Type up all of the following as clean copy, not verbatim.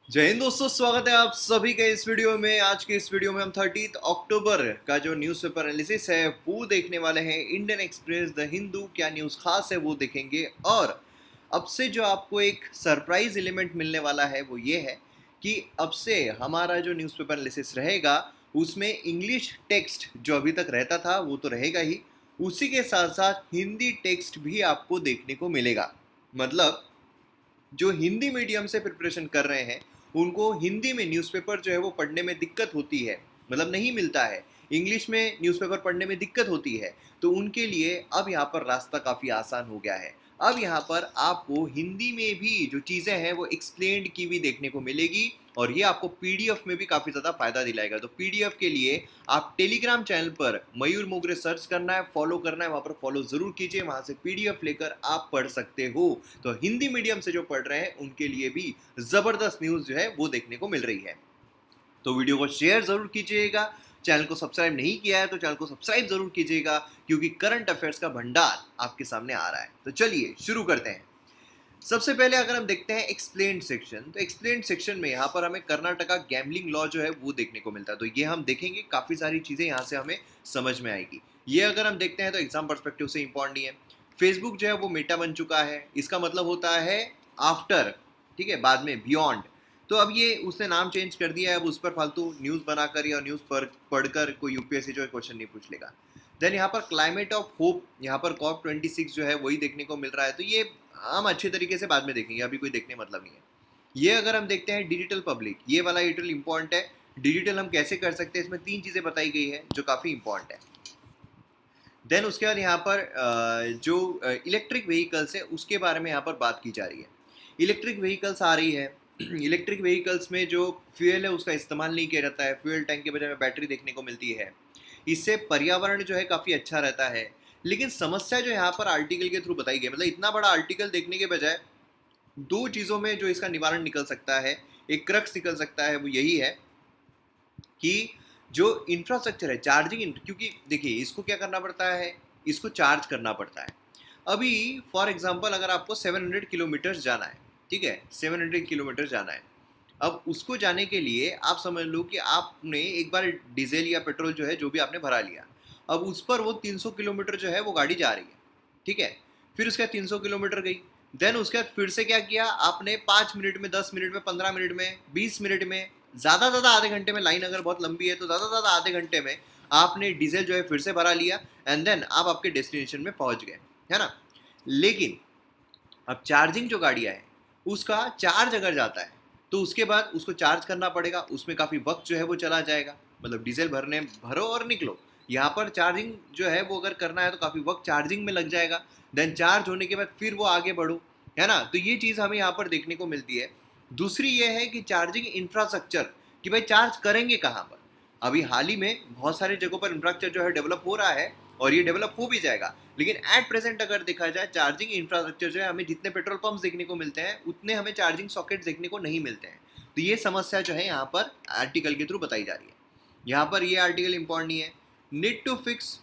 जय हिंद दोस्तों, स्वागत है आप सभी का इस वीडियो में। आज के इस वीडियो में हम 30 अक्टूबर का जो न्यूज़पेपर एनालिसिस है वो देखने वाले हैं। इंडियन एक्सप्रेस, द हिंदू, क्या न्यूज़ खास है वो देखेंगे। और अब से जो आपको एक सरप्राइज एलिमेंट मिलने वाला है वो ये है कि अब से हमारा जो न्यूज़पेपर एनालिसिस रहेगा उसमें इंग्लिश टेक्स्ट जो अभी तक रहता था वो तो रहेगा ही, उसी के साथ साथ हिंदी टेक्स्ट भी आपको देखने को मिलेगा। मतलब जो हिंदी मीडियम से प्रिपरेशन कर रहे हैं उनको हिंदी में न्यूज़पेपर जो है वो पढ़ने में दिक्कत होती है, मतलब नहीं मिलता है, इंग्लिश में न्यूज़पेपर पढ़ने में दिक्कत होती है, तो उनके लिए अब यहाँ पर रास्ता काफ़ी आसान हो गया है। अब यहाँ पर आपको हिंदी में भी जो चीज़ें हैं वो एक्सप्लेन्ड की भी देखने को मिलेगी और ये आपको पीडीएफ में भी काफ़ी ज़्यादा फायदा दिलाएगा। तो पीडीएफ के लिए आप टेलीग्राम चैनल पर मयूर मोगरे सर्च करना है, फॉलो करना है, वहाँ पर फॉलो ज़रूर कीजिए, वहाँ से पीडीएफ लेकर आप पढ़ सकते हो। तो हिंदी मीडियम से जो पढ़ रहे हैं उनके लिए भी ज़बरदस्त न्यूज़ जो है वो देखने को मिल रही है। तो वीडियो को शेयर ज़रूर कीजिएगा, चैनल को सब्सक्राइब नहीं किया है तो चैनल को सब्सक्राइब ज़रूर कीजिएगा, क्योंकि करंट अफेयर्स का भंडार आपके सामने आ रहा है। तो चलिए शुरू करते हैं। सबसे पहले अगर हम देखते हैं एक्सप्लेन्ड सेक्शन, तो एक्सप्लेन्ड सेक्शन में यहाँ पर हमें कर्नाटका गैम्बलिंग लॉ जो है वो देखने को मिलता है। तो ये हम देखेंगे, काफ़ी सारी चीज़ें यहाँ से हमें समझ में आएगी। ये अगर हम देखते हैं तो एग्जाम पर्सपेक्टिव से इंपॉर्टेंट नहीं है। फेसबुक जो है वो मेटा बन चुका है, इसका मतलब होता है आफ्टर, ठीक है, बाद में, बियॉन्ड। तो अब ये उसने नाम चेंज कर दिया है, अब उस पर फालतू न्यूज़ बनाकर या न्यूज़ पढ़कर कोई यूपीएससी जो है क्वेश्चन नहीं पूछ लेगा। देन यहाँ पर क्लाइमेट ऑफ होप, यहाँ पर कॉप 26 जो है वही देखने को मिल रहा है। तो ये हम अच्छे तरीके से बाद में देखेंगे, अभी कोई देखने मतलब नहीं है। ये अगर हम देखते हैं डिजिटल पब्लिक, ये वाला डिजिटल इंपॉर्टेंट है। डिजिटल हम कैसे कर सकते हैं, इसमें 3 चीज़ें बताई गई है जो काफ़ी इंपॉर्टेंट है। देन उसके बाद यहाँ पर जो इलेक्ट्रिक व्हीकल्स है उसके बारे में यहाँ पर बात की जा रही है। इलेक्ट्रिक व्हीकल्स आ रही है। इलेक्ट्रिक व्हीकल्स में जो फ्यूल है उसका इस्तेमाल नहीं किया जाता है, फ्यूल टैंक के बजाय में बैटरी देखने को मिलती है। इससे पर्यावरण जो है काफ़ी अच्छा रहता है। लेकिन समस्या जो यहाँ पर आर्टिकल के थ्रू बताई गई, मतलब इतना बड़ा आर्टिकल देखने के बजाय 2 चीज़ों में जो इसका निवारण निकल सकता है, एक क्रक्स निकल सकता है, वो यही है कि जो इंफ्रास्ट्रक्चर है चार्जिंग, क्योंकि देखिए इसको क्या करना पड़ता है, इसको चार्ज करना पड़ता है। अभी फॉर एग्जांपल अगर आपको 700 किलोमीटर्स जाना है, ठीक है, 700 किलोमीटर जाना है। अब उसको जाने के लिए आप समझ लो कि आपने एक बार डीजल या पेट्रोल जो है जो भी आपने भरा लिया, अब उस पर वो 300 किलोमीटर जो है वो गाड़ी जा रही है, ठीक है। फिर उसके बाद 300 किलोमीटर गई। देन उसके बाद फिर से क्या किया आपने, 5 मिनट में, 10 मिनट में, 15 मिनट में, 20 मिनट में, ज़्यादा ज़्यादा आधे घंटे में, लाइन अगर बहुत लंबी है तो ज़्यादा ज़्यादा आधे घंटे में आपने डीजल जो है फिर से भरा लिया एंड देन आप आपके डेस्टिनेशन में पहुंच गए, है ना। लेकिन अब चार्जिंग जो गाड़ियाँ हैं उसका चार्ज अगर जाता है तो उसके बाद उसको चार्ज करना पड़ेगा, उसमें काफ़ी वक्त जो है वो चला जाएगा। मतलब डीजल भरने भरो और निकलो, यहाँ पर चार्जिंग जो है वो अगर करना है तो काफ़ी वक्त चार्जिंग में लग जाएगा। देन चार्ज होने के बाद फिर वो आगे बढ़ो, है ना। तो ये चीज़ हमें यहाँ पर देखने को मिलती है। दूसरी ये है कि चार्जिंग इंफ्रास्ट्रक्चर, कि भाई चार्ज करेंगे कहाँ पर। अभी हाल ही में बहुत सारी जगहों पर इंफ्रास्ट्रक्चर जो है डेवलप हो रहा है और ये डेवलप हो भी जाएगा। लेकिन एट प्रेजेंट अगर देखा जाए चार्जिंग इंफ्रास्ट्रक्चर जो है, हमें जितने पेट्रोल पंप्स देखने को मिलते हैं उतने हमें चार्जिंग सॉकेट्स देखने को नहीं मिलते हैं। तो ये समस्या जो है यहाँ पर आर्टिकल के थ्रू बताई जा रही है। यहाँ पर ये आर्टिकल इंपॉर्टेंट नहीं है। नीड टू फिक्स,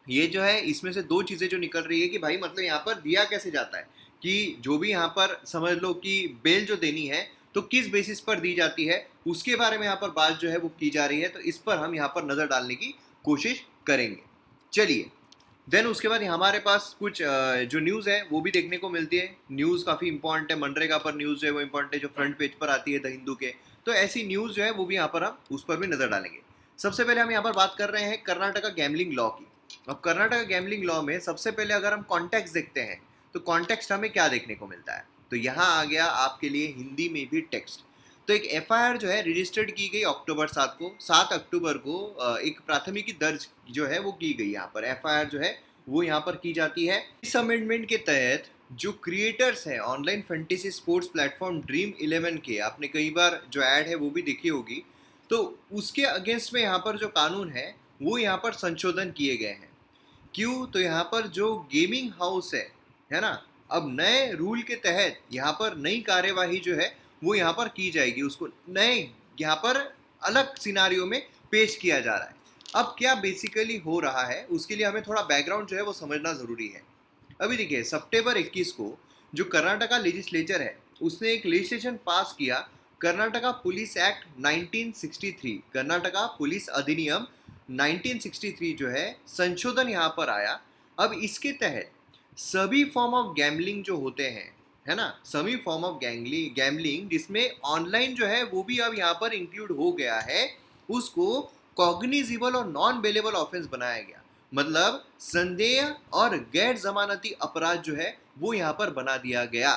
ये जो है इसमें से 2 चीज़ें जो निकल रही है कि भाई मतलब यहाँ पर दिया कैसे जाता है, कि जो भी यहाँ पर समझ लो कि बेल जो देनी है तो किस बेसिस पर दी जाती है, उसके बारे में यहाँ पर बात जो है वो की जा रही है। तो इस पर हम यहाँ पर नज़र डालने की कोशिश करेंगे। चलिए, देन उसके बाद हमारे पास कुछ जो न्यूज़ है वो भी देखने को मिलती है। न्यूज़ काफ़ी इंपॉर्टेंट है, मनरेगा पर न्यूज़ जो है वो इंपॉर्टेंट है, जो फ्रंट पेज पर आती है द हिंदू के। तो ऐसी न्यूज़ जो है वो भी यहाँ पर हम उस पर भी नज़र डालेंगे। सबसे पहले हम यहाँ पर बात कर रहे हैं कर्नाटका गैम्बलिंग लॉ की। अब कर्नाटका गैम्बलिंग लॉ में सबसे पहले अगर हम कॉन्टेक्स्ट देखते हैं तो कॉन्टेक्स्ट हमें क्या देखने को मिलता है, तो यहाँ आ गया आपके लिए हिंदी में भी टेक्स्ट। तो एक एफआईआर जो है रजिस्टर्ड की गई अक्टूबर 7 को, 7 अक्टूबर को एक प्राथमिकी दर्ज जो है वो की गई। यहाँ पर एफआईआर जो है वो यहाँ पर की जाती है। इस अमेंडमेंट के तहत जो क्रिएटर्स हैं online fantasy sports platform dream 11 के, आपने कई बार जो ऐड है वो भी देखी होगी, तो उसके अगेंस्ट में यहाँ पर जो कानून है वो यहाँ पर संशोधन किए गए हैं। क्यों, तो यहाँ पर जो गेमिंग हाउस है ना, अब नए रूल के तहत यहाँ पर नई कार्यवाही जो है वो यहाँ पर की जाएगी, उसको नए यहाँ पर अलग सिनारियो में पेश किया जा रहा है। अब क्या बेसिकली हो रहा है उसके लिए हमें थोड़ा बैकग्राउंड जो है वो समझना ज़रूरी है। अभी देखिए सितंबर 21 को जो कर्नाटका लेजिस्लेचर है उसने एक लेजिस्लेशन पास किया Karnataka police act 1963, Karnataka police अधिनियम 1963 जो है संशोधन यहाँ पर आया। अब इसके तहत सभी फॉर्म ऑफ गैम्बलिंग जो होते हैं, है ना, सभी फॉर्म ऑफ गैम्बलिंग जिसमें ऑनलाइन जो है वो भी अब यहाँ पर इंक्लूड हो गया है, उसको कॉग्निजिबल और नॉन बेलेबल ऑफेंस बनाया गया। मतलब संदेह और गैर जमानती अपराध जो है वो यहाँ पर बना दिया गया।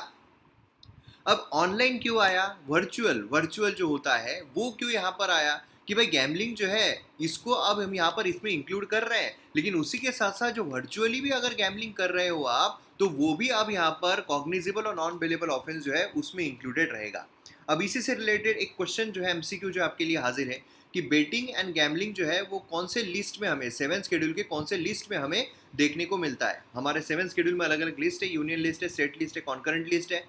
अब ऑनलाइन क्यों आया, वर्चुअल वर्चुअल जो होता है वो क्यों यहाँ पर आया कि भाई गैम्बलिंग जो है इसको अब हम यहाँ पर इसमें इंक्लूड कर रहे हैं, लेकिन उसी के साथ साथ जो वर्चुअली भी अगर गैम्बलिंग कर रहे हो आप तो वो भी अब यहाँ पर कॉग्निजिबल और नॉन बेलेबल ऑफेंस जो है उसमें इंक्लूडेड रहेगा। अब इसी से रिलेटेड एक क्वेश्चन जो है एमसीक्यू जो आपके लिए हाजिर है कि बेटिंग एंड गैम्बलिंग जो है वो कौन से लिस्ट में हमें 7 शेड्यूल के कौन से लिस्ट में हमें देखने को मिलता है। हमारे 7 शेड्यूल में अलग अलग लिस्ट है, यूनियन लिस्ट है, स्टेट लिस्ट है, कॉन्करेंट लिस्ट है।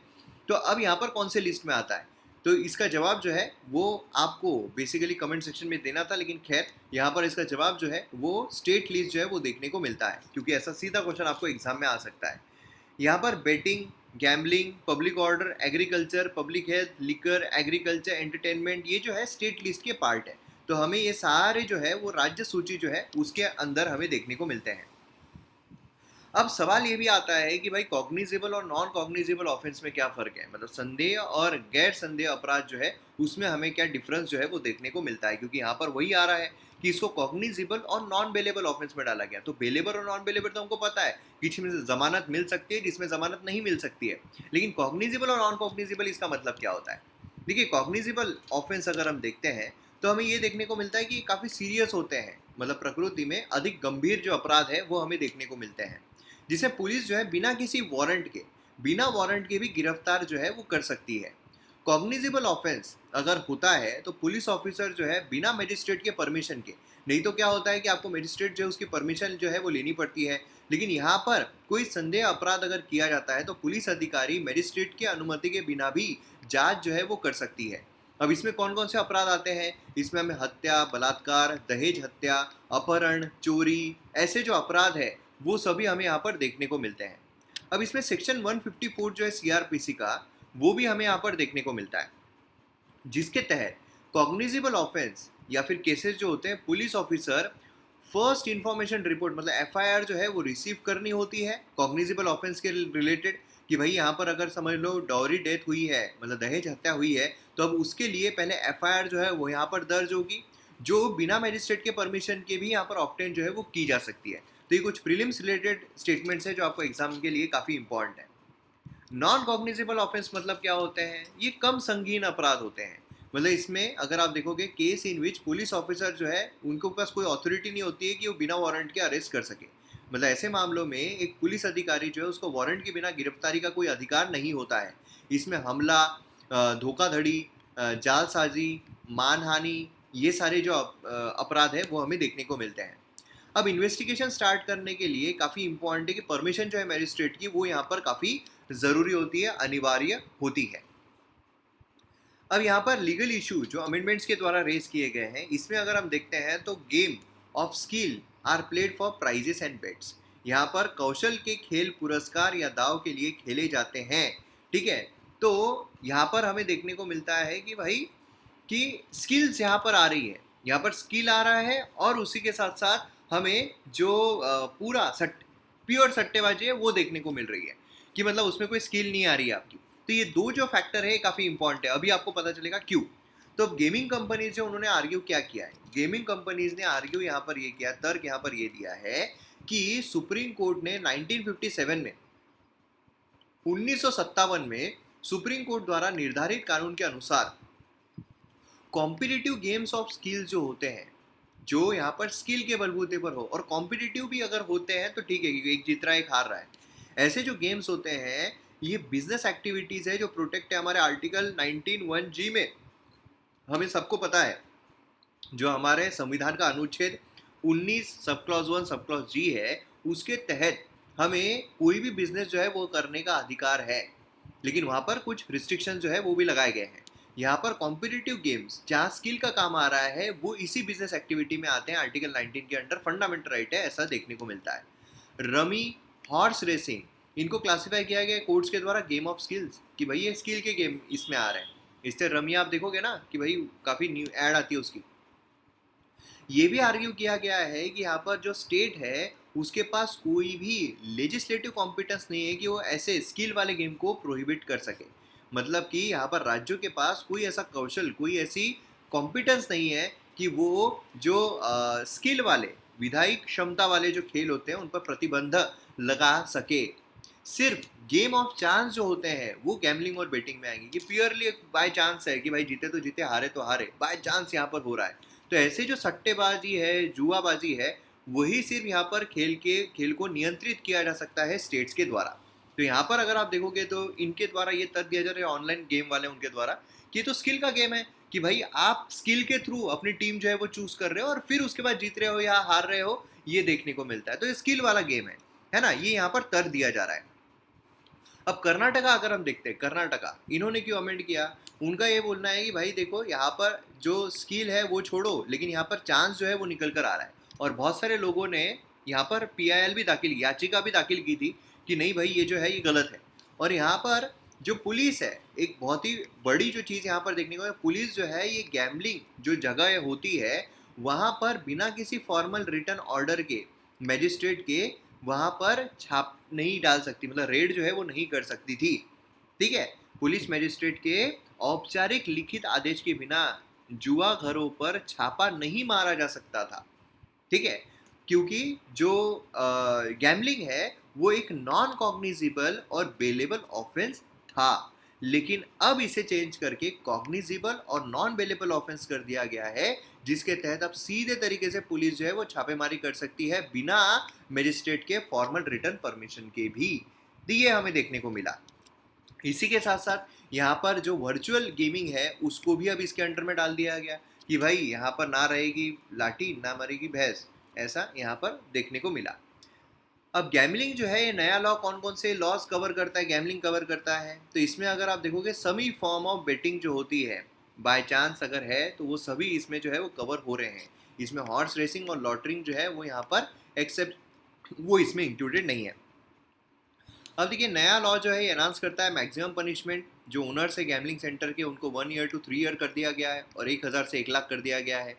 तो अब यहाँ पर कौन से लिस्ट में आता है, तो इसका जवाब जो है वो आपको बेसिकली कमेंट सेक्शन में देना था, लेकिन खैर यहाँ पर इसका जवाब जो है वो स्टेट लिस्ट जो है वो देखने को मिलता है, क्योंकि ऐसा सीधा क्वेश्चन आपको एग्जाम में आ सकता है। यहाँ पर betting, gambling, public order, agriculture, public health, liquor, agriculture, entertainment, ये जो है स्टेट लिस्ट के पार्ट है। तो हमें ये सारे जो है वो राज्य सूची जो है उसके अंदर हमें देखने को मिलते हैं। अब सवाल ये भी आता है कि भाई कॉग्निजेबल और नॉन कॉग्निजेबल ऑफेंस में क्या फ़र्क है, मतलब संदेह और गैर संदेह अपराध जो है उसमें हमें क्या डिफरेंस जो है वो देखने को मिलता है, क्योंकि यहाँ पर वही आ रहा है कि इसको कॉग्निजेबल और नॉन बेलेबल ऑफेंस में डाला गया। तो बेलेबल और नॉन बेलेबल तो हमको पता है कि इसमें जमानत मिल सकती है, जिसमें जमानत नहीं मिल सकती है, लेकिन कॉग्निजेबल और नॉन कॉग्निजेबल इसका मतलब क्या होता है। देखिए कॉग्निजेबल ऑफेंस अगर हम देखते हैं तो हमें ये देखने को मिलता है कि काफ़ी सीरियस होते हैं, मतलब प्रकृति में अधिक गंभीर जो अपराध है वो हमें देखने को मिलते हैं, जिसे पुलिस जो है बिना वारंट के भी गिरफ्तार जो है वो कर सकती है। कॉग्निजिबल ऑफेंस अगर होता है तो पुलिस ऑफिसर जो है बिना मजिस्ट्रेट के परमिशन के, नहीं तो क्या होता है कि आपको मजिस्ट्रेट जो है उसकी परमिशन जो है वो लेनी पड़ती है, लेकिन यहाँ पर कोई संदेह अपराध अगर किया जाता है तो पुलिस अधिकारी मजिस्ट्रेट की अनुमति के बिना भी जांच जो है वो कर सकती है। अब इसमें कौन कौन से अपराध आते हैं, इसमें हमें हत्या, बलात्कार, दहेज हत्या, अपहरण, चोरी, ऐसे जो अपराध है वो सभी हमें यहाँ पर देखने को मिलते हैं। अब इसमें सेक्शन 154 जो है सीआरपीसी का वो भी हमें यहाँ पर देखने को मिलता है, जिसके तहत कॉग्निजिबल ऑफेंस या फिर केसेस जो होते हैं police officer first information report मतलब एफआईआर जो है वो रिसीव करनी होती है कॉग्निजिबल ऑफेंस के रिलेटेड, कि भाई यहाँ पर अगर समझ लो डॉरी डेथ हुई है, मतलब दहेज हत्या हुई है, तो अब उसके लिए पहले एफआईआर जो है वो यहाँ पर दर्ज होगी, जो बिना मजिस्ट्रेट के परमिशन के भी यहाँ पर ऑब्टेन जो है वो की जा सकती है। तो ये कुछ प्रीलिम्स रिलेटेड स्टेटमेंट्स है जो आपको एग्जाम के लिए काफ़ी इंपॉर्टेंट है। नॉन कॉग्निजिबल ऑफेंस मतलब क्या होते हैं, ये कम संगीन अपराध होते हैं। मतलब इसमें अगर आप देखोगे case in which police officer जो है उनको पास कोई अथॉरिटी नहीं होती है कि वो बिना वारंट के अरेस्ट कर सके, मतलब ऐसे मामलों में एक पुलिस अधिकारी जो है उसको वारंट के बिना गिरफ्तारी का कोई अधिकार नहीं होता है। इसमें हमला, धोखाधड़ी, जालसाजी, मानहानि, ये सारे जो अपराध है वो हमें देखने को मिलते हैं। अब इन्वेस्टिगेशन स्टार्ट करने के लिए काफ़ी इंपॉर्टेंट है कि परमिशन जो है मैजिस्ट्रेट की वो यहाँ पर काफ़ी ज़रूरी होती है, अनिवार्य होती है। अब यहाँ पर लीगल इशू जो अमेंडमेंट्स के द्वारा रेज किए गए हैं, इसमें अगर हम देखते हैं तो game of skill are played for prizes and bets, यहाँ पर कौशल के खेल पुरस्कार या दाव के लिए खेले जाते हैं। ठीक है, तो यहाँ पर हमें देखने को मिलता है कि भाई कि स्किल्स यहाँ पर आ रही है, यहाँ पर स्किल आ रहा है और उसी के साथ साथ हमें जो पूरा प्योर सट्टेबाजी है वो देखने को मिल रही है, कि मतलब उसमें कोई स्किल नहीं आ रही है आपकी। तो ये दो जो फैक्टर है काफ़ी इंपॉर्टेंट है, अभी आपको पता चलेगा क्यों। तो गेमिंग कंपनीज जो उन्होंने आर्ग्यू क्या किया है, गेमिंग कंपनीज ने आर्ग्यू यहाँ पर ये किया, तर्क यहाँ पर ये दिया है कि सुप्रीम कोर्ट ने 1957 में 1957 में सुप्रीम कोर्ट द्वारा निर्धारित कानून के अनुसार कॉम्पिटिटिव गेम्स ऑफ स्किल्स जो होते हैं, जो यहाँ पर स्किल के बलबूते पर हो, और कॉम्पिटिटिव भी अगर होते हैं तो ठीक है, एक जीत रहा है एक हार रहा है, ऐसे जो गेम्स होते हैं ये बिजनेस एक्टिविटीज़ है जो प्रोटेक्ट है हमारे आर्टिकल 19(1)(g) में। हमें सबको पता है जो हमारे संविधान का अनुच्छेद 19 sub clause 1 sub clause g है, उसके तहत हमें कोई भी बिजनेस जो है वो करने का अधिकार है, लेकिन वहाँ पर कुछ रिस्ट्रिक्शन जो है वो भी लगाए गए हैं। यहाँ पर कॉम्पिटिटिव गेम्स जहाँ स्किल का काम आ रहा है वो इसी बिजनेस एक्टिविटी में आते हैं, आर्टिकल 19 के अंडर फंडामेंटल राइट है, ऐसा देखने को मिलता है। रमी, हॉर्स रेसिंग, इनको क्लासिफाई किया गया कोर्ट्स के द्वारा गेम ऑफ स्किल्स, कि भाई ये स्किल के गेम इसमें आ रहे हैं। इससे रमी आप देखोगे ना कि भाई काफ़ी न्यू ऐड आती है उसकी। ये भी आर्ग्यू किया गया है कि यहाँ पर जो स्टेट है उसके पास कोई भी लेजिस्लेटिव कॉम्पिटेंस नहीं है कि वो ऐसे स्किल वाले गेम को प्रोहिबिट कर सके। मतलब कि यहाँ पर राज्यों के पास कोई ऐसा कौशल, कोई ऐसी कॉम्पिटेंस नहीं है कि वो जो स्किल वाले, विधायक क्षमता वाले जो खेल होते हैं उन पर प्रतिबंध लगा सके। सिर्फ गेम ऑफ चांस जो होते हैं वो गैम्बलिंग और बेटिंग में आएंगे, कि प्योरली बाय चांस है कि भाई जीते तो जीते, हारे तो हारे, बाय चांस यहाँ पर हो रहा है। तो ऐसे जो सट्टेबाजी है, जुआबाजी है, वही सिर्फ यहाँ पर खेल को नियंत्रित किया जा सकता है स्टेट्स के द्वारा। तो यहाँ पर अगर आप देखोगे तो इनके द्वारा ये तर्क दिया जा रहा है ऑनलाइन गेम वाले उनके द्वारा कि ये तो स्किल का गेम है, कि भाई आप स्किल के थ्रू अपनी टीम जो है वो चूज कर रहे हो और फिर उसके बाद जीत रहे हो या हार रहे हो ये देखने को मिलता है। तो ये स्किल वाला गेम है ना, ये यहाँ पर तर्क दिया जा रहा है। अब कर्नाटका अगर हम देखते हैं, कर्नाटका इन्होंने क्यों अमेंड किया, उनका ये बोलना है कि भाई देखो यहाँ पर जो स्किल है वो छोड़ो, लेकिन यहाँ पर चांस जो है वो निकल कर आ रहा है। और बहुत सारे लोगों ने यहाँ पर PIL भी दाखिल, याचिका भी दाखिल की थी कि नहीं भाई ये जो है ये गलत है। और यहाँ पर जो पुलिस है, एक बहुत ही बड़ी जो चीज़ यहाँ पर देखने को है, पुलिस जो है ये गैम्बलिंग जो जगह होती है वहाँ पर बिना किसी फॉर्मल रिटर्न ऑर्डर के, मैजिस्ट्रेट के, वहाँ पर छाप नहीं डाल सकती, मतलब रेड जो है वो नहीं कर सकती थी। ठीक है, पुलिस मैजिस्ट्रेट के औपचारिक लिखित आदेश के बिना जुआ घरों पर छापा नहीं मारा जा सकता था। ठीक है, क्योंकि जो गैम्बलिंग है वो एक नॉन कॉग्निजिबल और बेलेबल ऑफेंस था, लेकिन अब इसे चेंज करके कॉग्निजिबल और नॉन बेलेबल ऑफेंस कर दिया गया है, जिसके तहत अब सीधे तरीके से पुलिस जो है वो छापेमारी कर सकती है बिना मजिस्ट्रेट के फॉर्मल रिटर्न परमिशन के भी। तो ये हमें देखने को मिला। इसी के साथ साथ यहाँ पर जो वर्चुअल गेमिंग है उसको भी अब इसके अंडर में डाल दिया गया कि भाई यहाँ पर ना रहेगी लाठी ना मरेगी भैंस, ऐसा यहाँ पर देखने को मिला। अब गैमलिंग जो है ये नया लॉ कौन कौन से लॉज कवर करता है, गैमलिंग कवर करता है, तो इसमें अगर आप देखोगे सभी फॉर्म ऑफ बेटिंग जो होती है बाय चांस अगर है तो वो सभी इसमें जो है वो कवर हो रहे हैं। इसमें हॉर्स रेसिंग और लॉटरिंग जो है वो यहाँ पर एक्सेप्ट, वो इसमें इंक्लूडेड नहीं है। अब देखिए नया लॉ जो है ये अनाउंस करता है मैक्सिमम पनिशमेंट जो ओनर्स है गैमलिंग सेंटर के उनको 1 ईयर to 3 ईयर कर दिया गया है और 1000 से 1 लाख कर दिया गया है।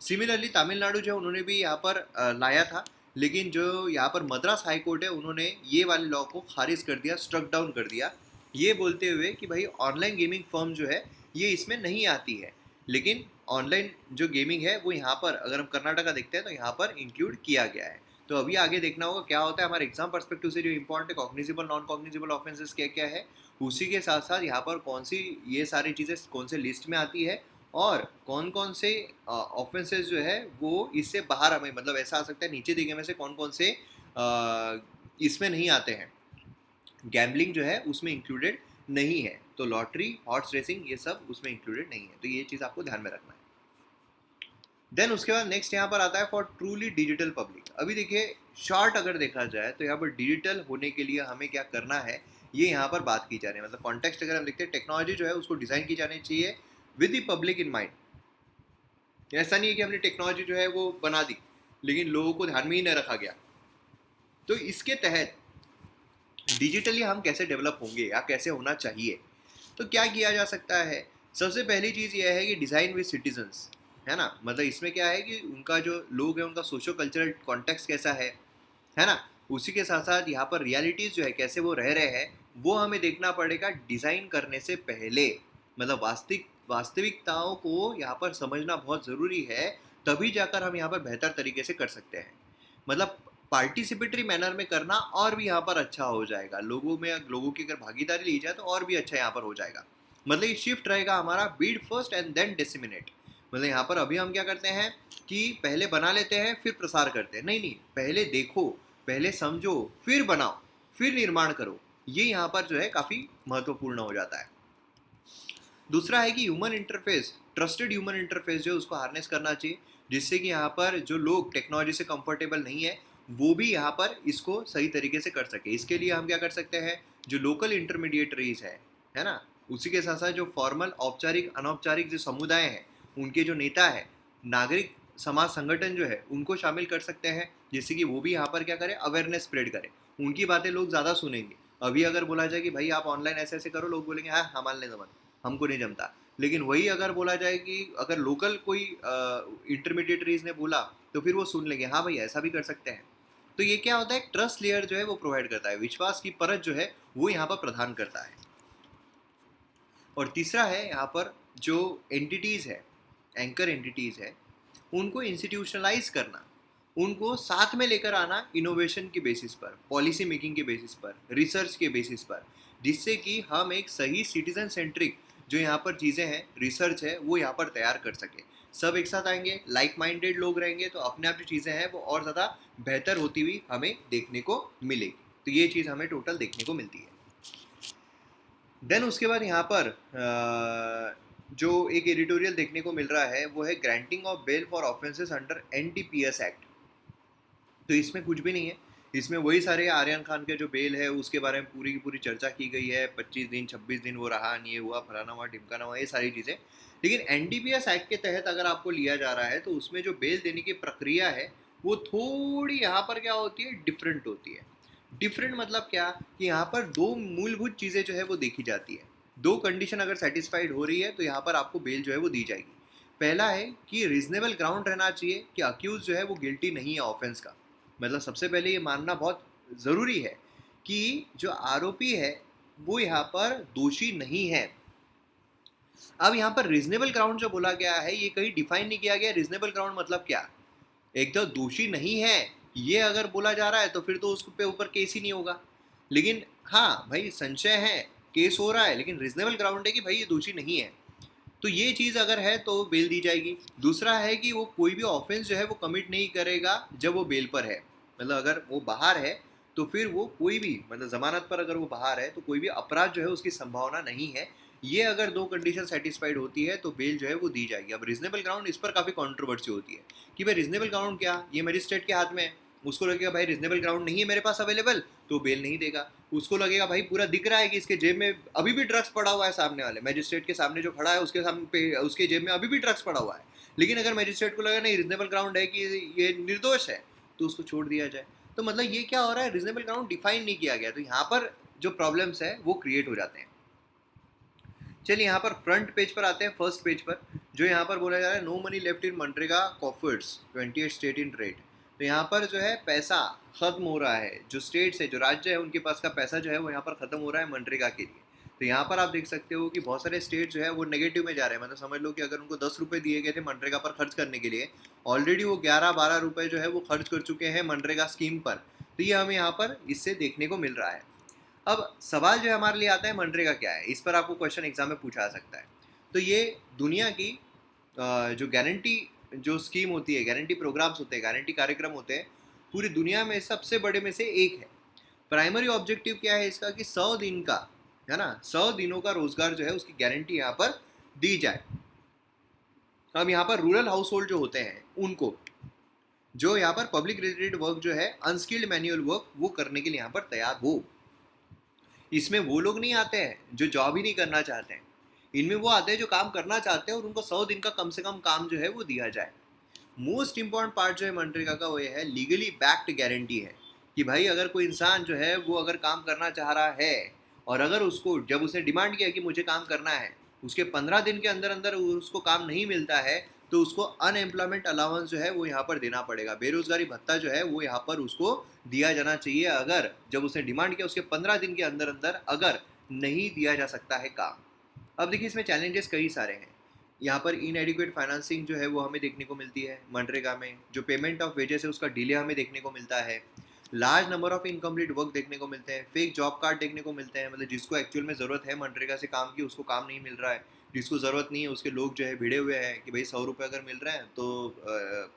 सिमिलरली तमिलनाडु जो उन्होंने भी यहाँ पर लाया था, लेकिन जो यहाँ पर मद्रास हाई कोर्ट है उन्होंने ये वाले लॉ को खारिज कर दिया, स्ट्रक डाउन कर दिया, ये बोलते हुए कि भाई ऑनलाइन गेमिंग फर्म जो है ये इसमें नहीं आती है। लेकिन ऑनलाइन जो गेमिंग है वो यहाँ पर अगर हम कर्नाटका देखते हैं तो यहाँ पर इंक्लूड किया गया है। तो अभी आगे देखना होगा क्या होता है, हमारे एग्जाम पर्सपेक्टिव से जो इंपॉर्टेंट है कॉग्निजिबल नॉन कॉग्निजिबल ऑफेंसेस क्या क्या है, उसी के साथ साथ यहाँ पर कौन सी ये सारी चीज़ें कौन से लिस्ट में आती है और कौन कौन से ऑफेंसेस जो है वो इससे बाहर हमें, मतलब ऐसा आ सकता है नीचे दिखे में से कौन कौन से इसमें नहीं आते हैं, गैम्बलिंग जो है उसमें इंक्लूडेड नहीं है। तो लॉटरी, हॉर्स रेसिंग ये सब उसमें इंक्लूडेड नहीं है, तो ये चीज़ आपको ध्यान में रखना है। देन उसके बाद नेक्स्ट यहाँ पर आता है फॉर ट्रूली डिजिटल पब्लिक। अभी देखिए शॉर्ट अगर देखा जाए तो यहाँ पर डिजिटल होने के लिए हमें क्या करना है ये यहाँ पर बात की जा रही है। मतलब कॉन्टेक्स्ट अगर हम देखते हैं, टेक्नोलॉजी जो है उसको डिज़ाइन की जानी चाहिए with the public in mind. ऐसा नहीं है कि हमने टेक्नोलॉजी जो है वो बना दी लेकिन लोगों को ध्यान में ही नहीं रखा गया। तो इसके तहत डिजिटली हम कैसे डेवलप होंगे या कैसे होना चाहिए, तो क्या किया जा सकता है। सबसे पहली चीज़ यह है कि डिज़ाइन विद सिटीजन्स, है ना। मतलब इसमें क्या है कि उनका जो लोग है उनका सोशो कल्चरल कॉन्टेक्स्ट कैसा है ना। उसी के साथ साथ यहाँ पर रियलिटीज़ जो है कैसे वो रह रहे हैं वो हमें देखना पड़ेगा डिज़ाइन करने से पहले। मतलब वास्तविकताओं को यहाँ पर समझना बहुत ज़रूरी है, तभी जाकर हम यहाँ पर बेहतर तरीके से कर सकते हैं। मतलब पार्टिसिपेटरी मैनर में करना और भी यहाँ पर अच्छा हो जाएगा, लोगों की अगर भागीदारी ली जाए तो और भी अच्छा यहाँ पर हो जाएगा। मतलब ये शिफ्ट रहेगा हमारा bid first and then disseminate. मतलब यहाँ पर अभी हम क्या करते हैं कि पहले बना लेते हैं फिर प्रसार करते हैं, नहीं, पहले देखो, पहले समझो, फिर बनाओ, फिर निर्माण करो। ये यहाँ पर जो है काफ़ी महत्वपूर्ण हो जाता है। दूसरा है कि human interface, trusted human interface जो है उसको हार्नेस करना चाहिए, जिससे कि यहाँ पर जो लोग टेक्नोलॉजी से कंफर्टेबल नहीं है वो भी यहाँ पर इसको सही तरीके से कर सके। इसके लिए हम क्या कर सकते हैं, जो लोकल इंटरमीडिएटरीज है ना, उसी के साथ साथ जो फॉर्मल औपचारिक अनौपचारिक जो समुदाय हैं उनके जो नेता है, नागरिक समाज संगठन जो है उनको शामिल कर सकते हैं, जिससे कि वो भी यहाँ पर क्या करें, अवेयरनेस स्प्रेड करें, उनकी बातें लोग ज़्यादा सुनेंगे। अभी अगर बोला जाए कि भाई आप ऑनलाइन ऐसे ऐसे करो, लोग बोलेंगे हाँ मान लें जमान, हमको नहीं जमता। लेकिन वही अगर बोला जाए कि अगर लोकल कोई इंटरमीडिएटरीज ने बोला तो फिर वो सुन लेंगे, हाँ भाई ऐसा भी कर सकते हैं। तो ये क्या होता है, एक ट्रस्ट लेयर जो है वो प्रोवाइड करता है, विश्वास की परत जो है वो यहाँ पर प्रदान करता है। और तीसरा है यहाँ पर जो एंटिटीज़ है, एंकर एंटिटीज़ है, उनको इंस्टीट्यूशनलाइज करना, उनको साथ में लेकर आना इनोवेशन के बेसिस पर, पॉलिसी मेकिंग के बेसिस पर, रिसर्च के बेसिस पर, जिससे कि हम एक सही सिटीजन सेंट्रिक जो यहाँ पर चीज़ें हैं, रिसर्च है, वो यहाँ पर तैयार कर सके। सब एक साथ आएंगे, लाइक माइंडेड लोग रहेंगे, तो अपने आप जो चीज़ें हैं वो और ज़्यादा बेहतर होती हुई हमें देखने को मिलेगी। तो ये चीज़ हमें टोटल देखने को मिलती है। देन उसके बाद यहाँ पर जो एक एडिटोरियल देखने को मिल रहा है वो है granting of bail for offences under NDPS act. तो इसमें कुछ भी नहीं है, इसमें वही सारे आर्यन खान के जो बेल है उसके बारे में पूरी की पूरी चर्चा की गई है, 25 दिन 26 दिन वो रहा, नहीं हुआ, फलाना हुआ, ढिमकाना हुआ, ये सारी चीज़ें। लेकिन एनडीपीएस एक्ट के तहत अगर आपको लिया जा रहा है तो उसमें जो बेल देने की प्रक्रिया है वो थोड़ी यहाँ पर क्या होती है, डिफरेंट होती है। डिफरेंट मतलब क्या, कि यहाँ पर दो मूलभूत चीज़ें जो है वो देखी जाती है। दो कंडीशन अगर सेटिस्फाइड हो रही है तो यहाँ पर आपको बेल जो है वो दी जाएगी। पहला है कि रीजनेबल ग्राउंड रहना चाहिए कि अक्यूज जो है वो गिल्टी नहीं है ऑफेंस का। मतलब सबसे पहले ये मानना बहुत ज़रूरी है कि जो आरोपी है वो यहाँ पर दोषी नहीं है। अब यहाँ पर रीजनेबल ग्राउंड जो बोला गया है ये कहीं डिफाइन नहीं किया गया, रीजनेबल ग्राउंड मतलब क्या। एक तो दोषी नहीं है ये अगर बोला जा रहा है तो फिर तो उसके ऊपर केस ही नहीं होगा। लेकिन हाँ भाई संशय है, केस हो रहा है, लेकिन रीजनेबल ग्राउंड है कि भाई ये दोषी नहीं है, तो ये चीज़ अगर है तो बेल दी जाएगी। दूसरा है कि वो कोई भी ऑफेंस जो है वो कमिट नहीं करेगा जब वो बेल पर है, मतलब अगर वो बाहर है तो फिर वो कोई भी, मतलब जमानत पर अगर वो बाहर है तो कोई भी अपराध जो है उसकी संभावना नहीं है। ये अगर दो कंडीशन सेटिस्फाइड होती है तो बेल जो है वो दी जाएगी। अब रीजनेबल ग्राउंड, इस पर काफ़ी कंट्रोवर्सी होती है कि भाई रीजनेबल ग्राउंड क्या, ये मजिस्ट्रेट के हाथ में है। उसको लगेगा भाई रीजनेबल ग्राउंड नहीं है मेरे पास अवेलेबल तो बेल नहीं देगा। उसको लगेगा भाई पूरा दिख रहा है कि इसके जेब में अभी भी ड्रग्स पड़ा हुआ है, सामने वाले मजिस्ट्रेट के सामने जो खड़ा है उसके सामने उसके जेब में अभी भी ड्रग्स पड़ा हुआ है, लेकिन अगर मजिस्ट्रेट को लगा नहीं रीजनेबल ग्राउंड है कि ये निर्दोष है तो उसको छोड़ दिया जाए। तो मतलब ये क्या हो रहा है, रीजनेबल ग्राउंड डिफाइन नहीं किया गया, तो यहाँ पर जो प्रॉब्लम्स है वो क्रिएट हो जाते हैं। चलिए यहाँ पर फ्रंट पेज पर आते हैं, फर्स्ट पेज पर जो यहाँ पर बोला जा रहा है नो मनी लेफ्ट इन मनरेगा कॉफर्स 28 स्टेट इन ट्रेड। तो यहाँ पर जो है पैसा खत्म हो रहा है, जो स्टेट्स है, जो राज्य है, उनके पास का पैसा जो है वो यहाँ पर खत्म हो रहा है मनरेगा के लिए। तो यहाँ पर आप देख सकते हो कि बहुत सारे स्टेट जो है वो नेगेटिव में जा रहे हैं। मतलब समझ लो कि अगर उनको 10 रुपये दिए गए थे मनरेगा पर खर्च करने के लिए, ऑलरेडी वो 11-12 रुपये जो है वो खर्च कर चुके हैं मनरेगा स्कीम पर। तो ये हमें यहाँ पर इससे देखने को मिल रहा है। अब सवाल जो हमारे लिए आता है मनरेगा क्या है, इस पर आपको क्वेश्चन एग्जाम में पूछा जा सकता है। तो ये दुनिया की जो गारंटी जो स्कीम होती है, गारंटी प्रोग्राम्स होते हैं, गारंटी कार्यक्रम होते हैं, पूरी दुनिया में सबसे बड़े में से एक है। प्राइमरी ऑब्जेक्टिव क्या है इसका, कि 100 दिन का, है ना, 100 दिनों का रोजगार जो है उसकी गारंटी यहाँ पर दी जाए। अब यहाँ पर रूरल हाउस होल्ड जो होते हैं उनको, जो यहाँ पर पब्लिक रिलेटेड वर्क जो है, अनस्किल्ड मैनुअल वर्क, वो करने के लिए यहाँ पर तैयार हो। इसमें वो लोग नहीं आते हैं जो जॉब ही नहीं करना चाहते हैं, इनमें वो आते हैं जो काम करना चाहते हैं और उनको 100 दिन का कम से कम काम जो है वो दिया जाए। मोस्ट इंपॉर्टेंट पार्ट जो है मनरेगा का वो ये है, लीगली बैक्ड गारंटी है कि भाई अगर कोई इंसान जो है वो अगर काम करना चाह रहा है और अगर उसको, जब उसने डिमांड किया कि मुझे काम करना है, उसके 15 दिन के अंदर अंदर उसको काम नहीं मिलता है तो उसको अनएम्प्लॉयमेंट अलाउंस जो है वो यहाँ पर देना पड़ेगा, बेरोजगारी भत्ता जो है वो यहाँ पर उसको दिया जाना चाहिए। अगर जब उसने डिमांड किया उसके 15 दिन के अंदर अंदर अगर नहीं दिया जा सकता है काम। अब देखिए इसमें चैलेंजेस कई सारे हैं। यहाँ पर इनएडिक्वेट फाइनेंसिंग जो है वो हमें देखने को मिलती है मनरेगा में, जो पेमेंट ऑफ वेजेस है उसका डिले हमें देखने को मिलता है, large number of incomplete work देखने को मिलते हैं, फेक जॉब कार्ड देखने को मिलते हैं, मतलब जिसको एक्चुअल में ज़रूरत है मनरेगा से काम की उसको काम नहीं मिल रहा है, जिसको ज़रूरत नहीं है उसके लोग जो है भिड़े हुए हैं कि भाई 100 रुपये अगर मिल रहे हैं तो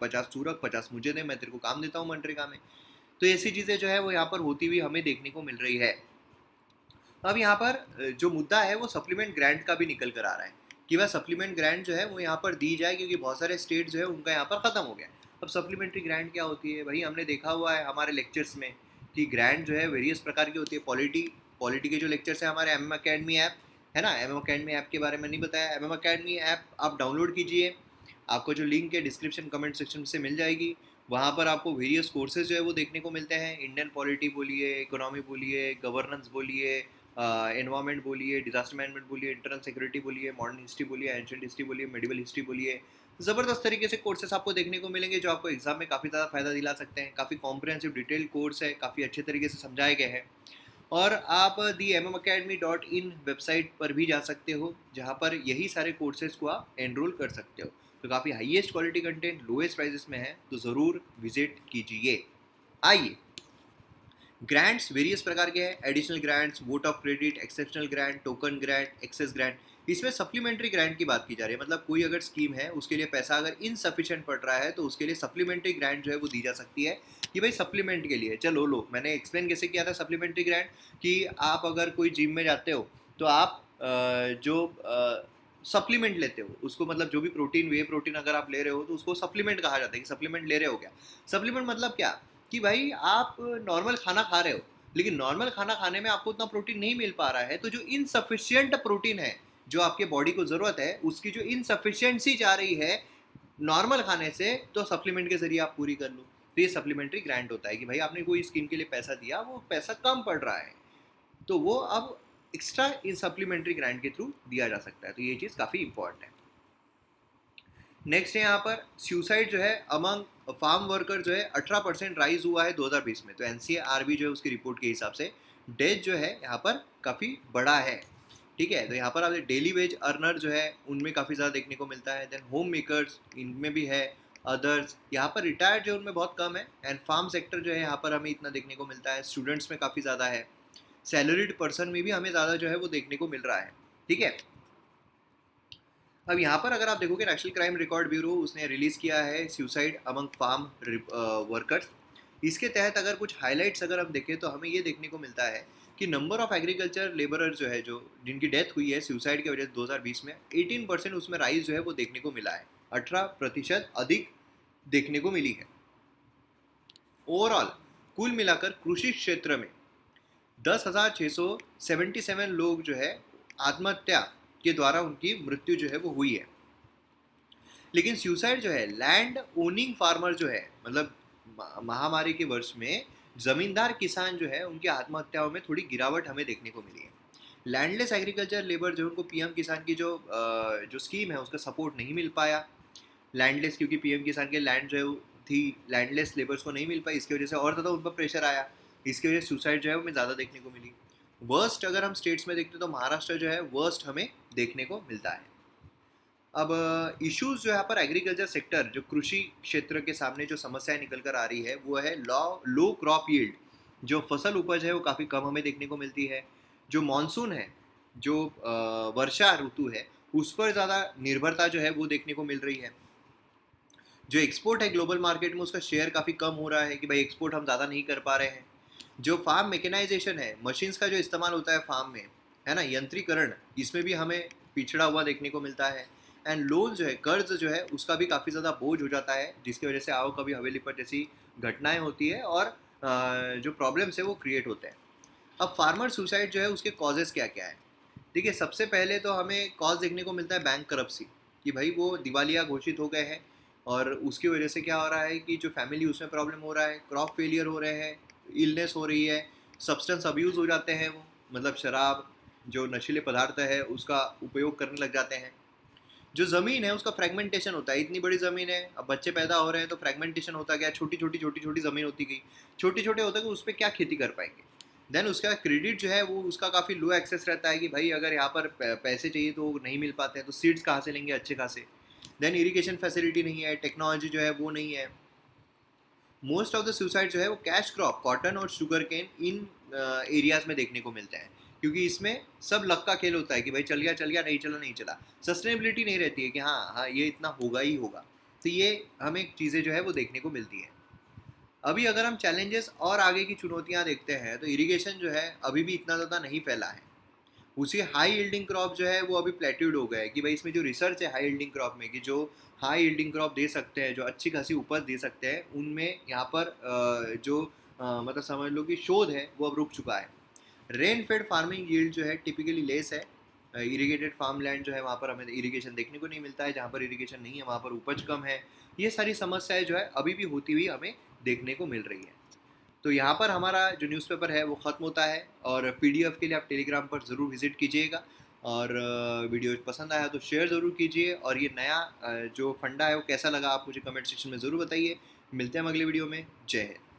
50 तू रख, 50 मुझे दे, मैं तेरे को काम देता हूँ मनरेगा में। तो ऐसी चीज़ें जो है वो यहाँ पर होती हुई हमें देखने को मिल रही है। अब यहाँ पर जो मुद्दा है वो सप्लीमेंट ग्रांट का भी निकल कर आ रहा है कि वह सप्लीमेंट ग्रांट जो है वो यहाँ पर दी जाए, क्योंकि बहुत सारे स्टेट जो है उनका यहाँ पर ख़त्म हो गया। अब सप्लीमेंट्री ग्रांट क्या होती है भाई, हमने देखा हुआ है हमारे लेक्चर्स में कि ग्रांट जो है वेरियस प्रकार की होती है। पॉलिटी के जो लेक्चर्स है हमारे एम अकेडमी ऐप है ना, एम अकेडमी ऐप के बारे में नहीं बताया, एम अकेडमी ऐप आप डाउनलोड कीजिए, आपको जो लिंक है डिस्क्रिप्शन कमेंट सेक्शन से मिल जाएगी। वहाँ पर आपको वेरियस कोर्सेज जो है वो देखने को मिलते हैं, इंडियन पॉलिटी बोलिए, इकोनॉमी बोलिए, गवर्नेंस बोलिए, एनवायरमेंट बोलिए, डिजास्टर मैनेजमेंट बोलिए, इंटरनल सिक्योरिटी बोलिए, मॉडर्न हिस्ट्री बोलिए, एंशियंट हिस्ट्री बोलिए, मेडिवल हिस्ट्री बोलिए। ज़बरदस्त तरीके से कोर्सेस आपको देखने को मिलेंगे जो आपको एग्जाम में काफ़ी ज़्यादा फायदा दिला सकते हैं। काफ़ी कॉम्प्रिहेंसिव डिटेल कोर्स है, काफ़ी अच्छे तरीके से समझाए गए हैं। और आप themmacademy.in वेबसाइट पर भी जा सकते हो, जहाँ पर यही सारे कोर्सेज को आप एनरोल कर सकते हो। तो काफ़ी highest quality content lowest prices में है, तो ज़रूर विजिट कीजिए। आइए, ग्रांट्स वेरियस प्रकार के हैं। Additional grants, vote of credit, exceptional grant, token grant, excess grant. इसमें सप्लीमेंट्री ग्रांट की बात की जा रही है, मतलब कोई अगर स्कीम है उसके लिए पैसा अगर इनसफिशिएंट पड़ रहा है तो उसके लिए सप्लीमेंट्री ग्रांट जो है वो दी जा सकती है कि भाई सप्लीमेंट के लिए चलो लो। मैंने एक्सप्लेन कैसे किया था सप्लीमेंट्री ग्रांट, कि आप अगर कोई जिम में जाते हो तो आप जो सप्लीमेंट लेते हो उसको, मतलब जो भी प्रोटीन, वे प्रोटीन अगर आप ले रहे हो तो उसको सप्लीमेंट कहा जाता है कि सप्लीमेंट ले रहे हो क्या। सप्लीमेंट मतलब क्या, कि भाई आप नॉर्मल खाना खा रहे हो लेकिन नॉर्मल खाना खाने में आपको उतना प्रोटीन नहीं मिल पा रहा है, तो जो इनसफिशियंट प्रोटीन है जो आपके बॉडी को ज़रूरत है, उसकी जो इनसफिशियंसी जा रही है नॉर्मल खाने से, तो सप्लीमेंट के जरिए आप पूरी कर लो। तो ये सप्लीमेंट्री ग्रांट होता है कि भाई आपने कोई स्कीम के लिए पैसा दिया, वो पैसा कम पड़ रहा है तो वो अब एक्स्ट्रा इन सप्लीमेंट्री ग्रांट के थ्रू दिया जा सकता है। तो ये चीज़ काफ़ी इंपॉर्टेंट है। नेक्स्ट है यहाँ पर सुसाइड जो है अमंग फार्म वर्कर जो है 18% राइज हुआ है 2020 में। तो एनसीआरबी जो है उसकी रिपोर्ट के हिसाब से डेथ जो है यहाँ पर काफ़ी बड़ा है। ठीक है, तो यहाँ पर आप डेली वेज अर्नर जो है उनमें काफ़ी ज़्यादा देखने को मिलता है। देन होम मेकर्स इनमें भी है, अदर्स यहाँ पर रिटायर्ड जो है उनमें बहुत कम है। एंड फार्म सेक्टर जो है यहाँ पर हमें इतना देखने को मिलता है। स्टूडेंट्स में काफ़ी ज़्यादा है। सैलरीड पर्सन में भी हमें ज़्यादा जो है वो देखने को मिल रहा है। ठीक है, अब यहाँ पर अगर आप देखोगे नेशनल क्राइम रिकॉर्ड ब्यूरो उसने रिलीज़ किया है सुसाइड अमंग फार्म वर्कर्स। इसके तहत अगर कुछ हाइलाइट्स अगर हम देखें तो हमें ये देखने को मिलता है कि नंबर ऑफ एग्रीकल्चर लेबरर जो है, जो जिनकी डेथ हुई है सुसाइड की वजह से 2020 में, 18% उसमें राइज जो है वो देखने को मिला है। 18% अधिक देखने को मिली है। ओवरऑल कुल मिलाकर कृषि क्षेत्र में 10,677 लोग जो है आत्महत्या के द्वारा उनकी मृत्यु जो है वो हुई है। लेकिन सुसाइड जो है लैंड ओनिंग फार्मर जो है, मतलब महामारी के वर्ष में जमींदार किसान जो है उनकी आत्महत्याओं में थोड़ी गिरावट हमें देखने को मिली है। लैंडलेस एग्रीकल्चर लेबर जो उनको पीएम किसान की जो स्कीम है उसका सपोर्ट नहीं मिल पाया। लैंडलेस, क्योंकि पीएम किसान के लैंड जो थी लैंडलेस लेबर्स को नहीं मिल पाई, इसकी वजह से और ज़्यादा उन पर प्रेशर आया। इसकी वजह से सुसाइड जो है वो हमें ज़्यादा देखने को मिली। वर्स्ट अगर हम स्टेट्स में देखते हैं तो महाराष्ट्र जो है वर्स्ट हमें देखने को मिलता है। अब इश्यूज जो यहाँ पर एग्रीकल्चर सेक्टर, जो कृषि क्षेत्र के सामने जो समस्याएं निकल कर आ रही है वो है लो क्रॉप यील्ड। जो फसल उपज है वो काफ़ी कम हमें देखने को मिलती है। जो मानसून है, जो वर्षा ऋतु है, उस पर ज़्यादा निर्भरता जो है वो देखने को मिल रही है। जो एक्सपोर्ट है ग्लोबल मार्केट में उसका शेयर काफ़ी कम हो रहा है कि भाई एक्सपोर्ट हम ज़्यादा नहीं कर पा रहे हैं। जो फार्म मैकेनाइजेशन है, मशीन्स का जो इस्तेमाल होता है फार्म में, है ना, यंत्रीकरण, इसमें भी हमें पिछड़ा हुआ देखने को मिलता है। एंड लोन जो है, कर्ज जो है, उसका भी काफ़ी ज़्यादा बोझ हो जाता है, जिसकी वजह से आओ कभी हवेली पर जैसी घटनाएं होती है और जो प्रॉब्लम्स है वो क्रिएट होते हैं। अब फार्मर सुसाइड जो है उसके कॉजेज़ क्या क्या है। देखिए, सबसे पहले तो हमें कॉज देखने को मिलता है बैंक करप्सी, कि भाई वो दिवालिया घोषित हो गए हैं और उसकी वजह से क्या हो रहा है कि जो फैमिली उसमें प्रॉब्लम हो रहा है, क्रॉप फेलियर हो रहे हैं, इलनेस हो रही है, सब्सटेंस अब्यूज़ हो जाते हैं, वो मतलब शराब, जो नशीले पदार्थ है उसका उपयोग करने लग जाते हैं। जो ज़मीन है उसका फ्रेगमेंटेशन होता है। इतनी बड़ी ज़मीन है, अब बच्चे पैदा हो रहे हैं तो फ्रेगमेंटेशन होता गया, छोटी छोटी ज़मीन होती गई, छोटे छोटे होता गया, उस पर क्या खेती कर पाएंगे। देन उसका क्रेडिट जो है वो उसका काफ़ी लो एक्सेस रहता है कि भाई अगर यहाँ पर पैसे चाहिए तो नहीं मिल पाते हैं, तो सीड्स कहाँ से लेंगे अच्छे खासे। देन इरिगेशन फैसिलिटी नहीं है, टेक्नोलॉजी जो है वो नहीं है। मोस्ट ऑफ द सुसाइड जो है वो कैश क्रॉप, कॉटन और शुगर केन, इन एरियाज में देखने को मिलते हैं, क्योंकि इसमें सब लक का खेल होता है कि भाई चल गया, नहीं चला नहीं चला। सस्टेनेबिलिटी नहीं रहती है कि हाँ हाँ ये इतना होगा ही होगा। तो ये हमें चीज़ें जो है वो देखने को मिलती है। अभी अगर हम चैलेंजेस और आगे की चुनौतियाँ देखते हैं तो इरिगेशन जो है अभी भी इतना ज़्यादा नहीं फैला है। उसी हाई यील्डिंग क्रॉप जो है वो अभी प्लेट्यूड हो गया है कि भाई इसमें जो रिसर्च है हाई यील्डिंग क्रॉप में, कि जो हाई यील्डिंग क्रॉप दे सकते हैं, जो अच्छी खासी उपज दे सकते हैं, उनमें यहाँ पर मतलब समझ लो कि शोध है वो अब रुक चुका है। रेन फेड फार्मिंग यील्ड जो है टिपिकली लेस है। इरिगेटेड फार्म लैंड जो है वहाँ पर हमें इरिगेशन देखने को नहीं मिलता है, जहाँ पर इरिगेशन नहीं है वहाँ पर उपज कम है। ये सारी समस्याएं जो है अभी भी होती हुई हमें देखने को मिल रही है। तो यहाँ पर हमारा जो न्यूज़पेपर है वो ख़त्म होता है, और पीडीएफ के लिए आप टेलीग्राम पर ज़रूर विज़िट कीजिएगा। और वीडियो पसंद आया तो शेयर ज़रूर कीजिए, और ये नया जो फंडा है वो कैसा लगा आप मुझे कमेंट सेक्शन में ज़रूर बताइए। मिलते हैं हम अगले वीडियो में। जय हिंद।